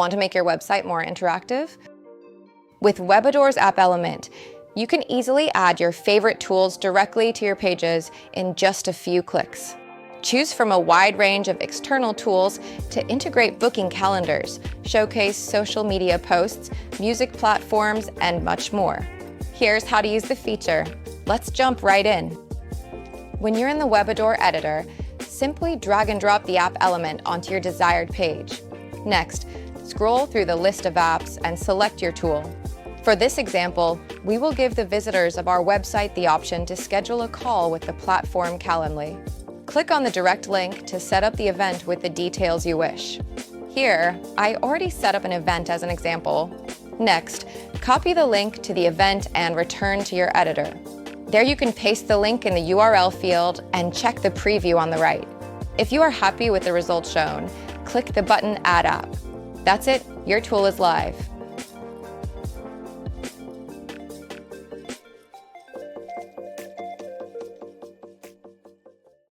Want to make your website more interactive? With Webador's app element, you can easily add your favorite tools directly to your pages in just a few clicks. Choose from a wide range of external tools to integrate booking calendars, showcase social media posts, music platforms, and much more. Here's how to use the feature. Let's jump right in. When you're in the Webador editor, simply drag and drop the app element onto your desired page. Next, scroll through the list of apps and select your tool. For this example, we will give the visitors of our website the option to schedule a call with the platform Calendly. Click on the direct link to set up the event with the details you wish. Here, I already set up an event as an example. Next, copy the link to the event and return to your editor. There you can paste the link in the URL field and check the preview on the right. If you are happy with the results shown, click the button Add App. That's it, your tool is live.